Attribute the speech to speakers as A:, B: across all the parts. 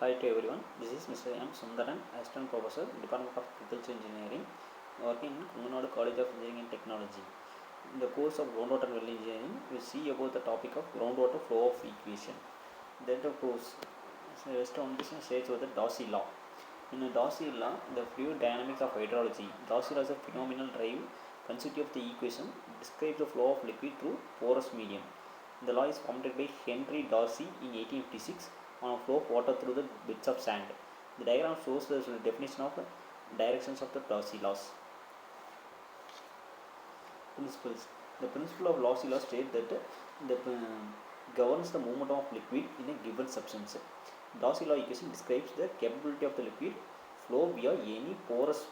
A: Hi to everyone. This is Mr. M. Sundaran, Assistant Professor, Department of Agriculture Engineering, working in Kungunadu College of Engineering and Technology. In the course of Groundwater Well Engineering, we see about the topic of groundwater flow of equation. Then of course, rest on this states about the Darcy law. In the Darcy law, the fluid dynamics of hydrology. Darcy law is a phenomenal drive constitutive of the equation describes the flow of liquid through porous medium. The law is formulated by Henry Darcy in 1856 on a flow of water through the bits of sand. The diagram shows the definition of directions of the Darcy laws. Principles. The principle of Darcy law states that governs the movement of liquid in a given substance. Darcy law equation describes the capability of the liquid flow via any porous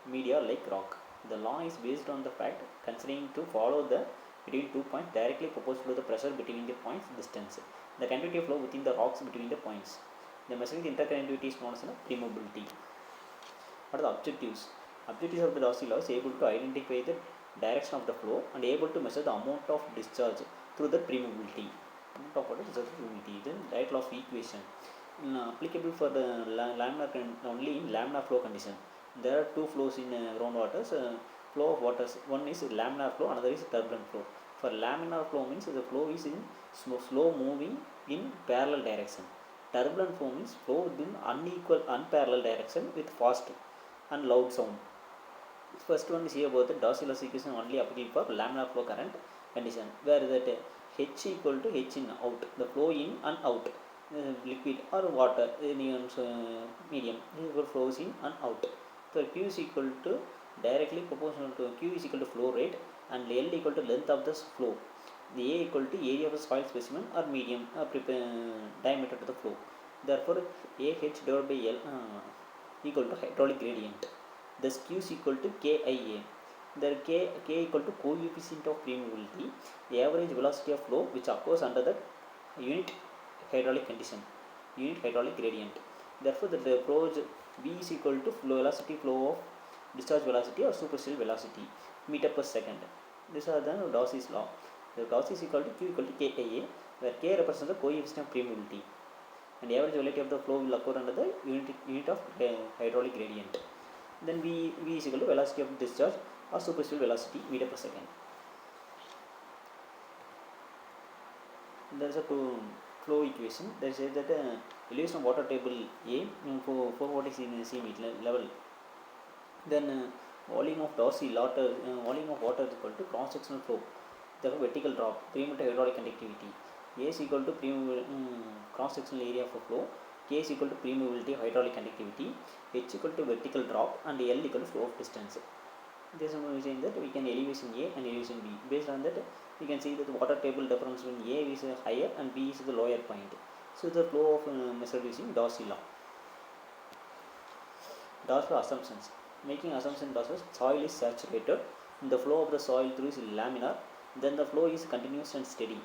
A: media like rock. The law is based on the fact considering to follow the between 2 points directly proportional to the pressure between the points distance. The conductivity of flow within the rocks between the points. The measuring the interconductivity is known as permeability. What are the objectives? Objectives of the Darcy law is able to identify the direction of the flow and able to measure the amount of discharge through the permeability. Amount of water is the permeability. Then direct law of equation. Applicable for the laminar only in laminar flow condition. There are two flows in groundwater. Flow of waters. One is laminar flow, another is turbulent flow. For laminar flow means the flow is in slow moving in parallel direction. Turbulent flow means flow in unequal unparalleled direction with fast and loud sound. First one is here about the Darcy law equation only applicable for laminar flow current condition, where that H equal to H in out, the flow in and out, liquid or water any medium flows in and out. So Q is equal to directly proportional to Q is equal to flow rate and L equal to length of the flow. The A equal to area of the soil specimen or medium diameter to the flow. Therefore, AH divided by L equal to hydraulic gradient. Thus, Q is equal to KIA. There K equal to coefficient of permeability, the average velocity of flow which occurs under the unit hydraulic condition, unit hydraulic gradient. Therefore, the flow V is equal to flow of discharge velocity or superficial velocity meter per second. These are the Darcy's law. The Darcy is equal to Q equal to KIA, where K represents the coefficient of permeability and the average velocity of the flow will occur under the unit of hydraulic gradient. Then V is equal to velocity of discharge or superficial velocity meter per second. There is a flow equation. There says that elevation of water table A for 440 cm level. Then volume of Darcy water volume of water is equal to cross sectional flow. Therefore, vertical drop, perimeter hydraulic conductivity. A is equal to cross sectional area for flow. K is equal to permeability of hydraulic conductivity, H equal to vertical drop and L equal to flow of distance. This is saying that we can elevation A and elevation B. Based on that, we can see that the water table difference between A is higher and B is the lower point. So the flow of measured using Darcy law. Darcy assumptions. Making assumption process, soil is saturated. The flow of the soil through is laminar. Then the flow is continuous and steady.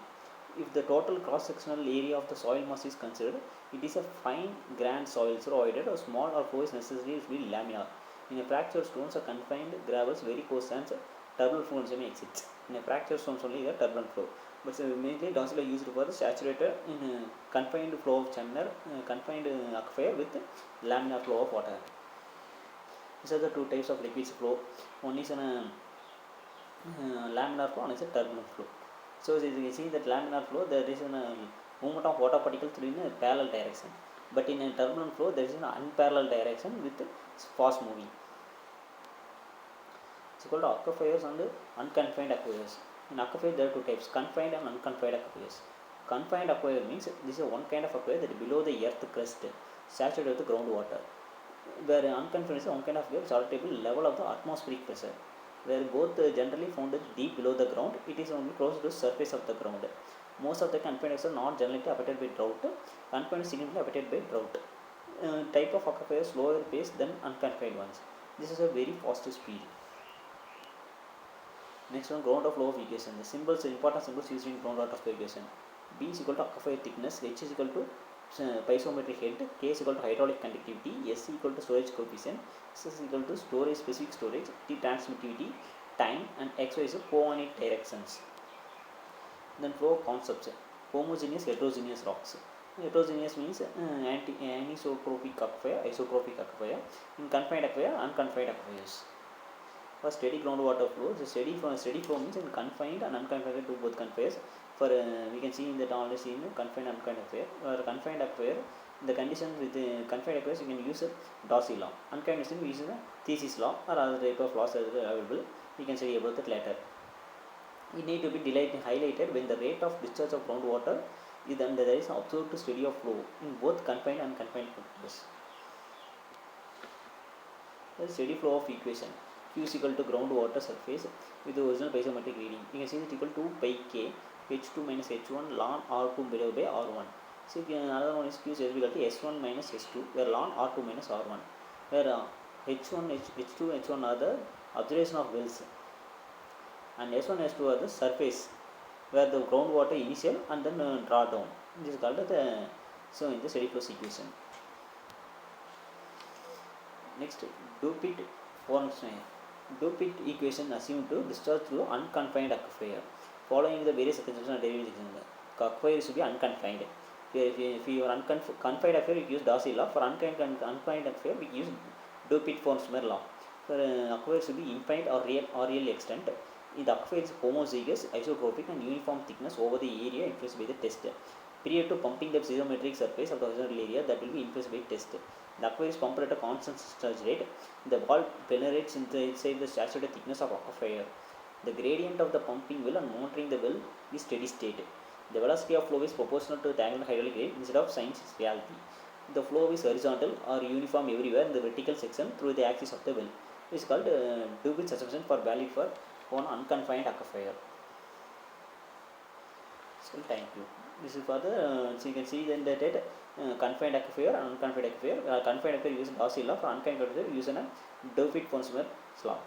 A: If the total cross-sectional area of the soil mass is considered, it is a fine grained soil provided a small or flow is necessary to be laminar. In a fractured stones or confined gravels, very coarse sands, turbulent flow may exist. In a fractured stones only the turbulent flow. But mainly Darcy law used for the saturated in confined flow of channel, confined aquifer with laminar flow of water. These are the two types of liquids flow. One is a laminar flow and is a turbulent flow. So as you can see that laminar flow there is a movement of water particles through in a parallel direction, but in a turbulent flow there is an unparalleled direction with fast moving. It's called aquifers and unconfined aquifers. In aquifer there are two types, confined and unconfined aquifers. Confined aquifer means this is one kind of aquifer that below the earth crust saturated with the groundwater, where unconfined is one kind of aquifer saltable level of the atmospheric pressure, where both generally found deep below the ground, it is only close to the surface of the ground. Most of the confined are not generally affected by drought. Confined is significantly affected by drought. Type of aquifer is slower pace than unconfined ones. This is a very fast speed. Next one, ground of flow of equation. The symbols, important symbols used in ground of equation. B is equal to aquifer thickness, H is equal to piezometric head, K is equal to hydraulic conductivity, S equal to storage coefficient, S is equal to storage specific storage, T transmittivity, time, and X, Y is coordinate directions. Then flow concepts. Homogeneous, heterogeneous rocks. Heterogeneous means anisotropic aquifer, isotropic aquifer, in confined aquifer, unconfined aquifers. For steady groundwater flow, the steady flow means in confined and unconfined to both confiners. For we can see in the already seen confined and unconfined aquifer. For confined aquifer, the conditions with the confined aquifers you can use Darcy law. Unconfined we use the thesis law or other type of laws are available. We can study about that later. It need to be highlighted when the rate of discharge of groundwater is then there is observed steady of flow in both confined and unconfined aquifers. The steady flow of equation Q is equal to groundwater surface with the original piezometric reading. You can see it equal to pi k h2 minus h1 ln r2 divided by r1. So another one is Q is equal to s1 minus s2 where ln r2 minus r1 where h1 h2 h1 are the observation of wells and s1 s2 are the surface where the groundwater initial and then draw down. This is called the in the steady flow equation. Next, Dupitt equation assumed to discharge through unconfined aquifer. Following the various conceptions and derivatives, aquifer should be unconfined. If you are confined aquifer, we use Darcy law. For unconfined aquifer, we use Dupitt-Forstner law. For aquifer should be infinite or real extent. In the aquifer is homozygous, isotropic, and uniform thickness over the area influenced by the test. Period to pumping the piezometric surface of the horizontal area that will be influenced by test. The aquifer is pumped at a constant discharge rate. The wall penetrates inside the saturated thickness of aquifer. The gradient of the pumping well and monitoring the well is steady state. The velocity of flow is proportional to the angular hydraulic rate instead of sine is reality. The flow is horizontal or uniform everywhere in the vertical section through the axis of the well. It is called Dupitt's assumption for valid for one unconfined aquifer. So thank you. This is for the so you can see then that confined aquifer and unconfined aquifer. Confined aquifer use Darcy law. For unconfined aquifer use a Dupitt-Forstner law.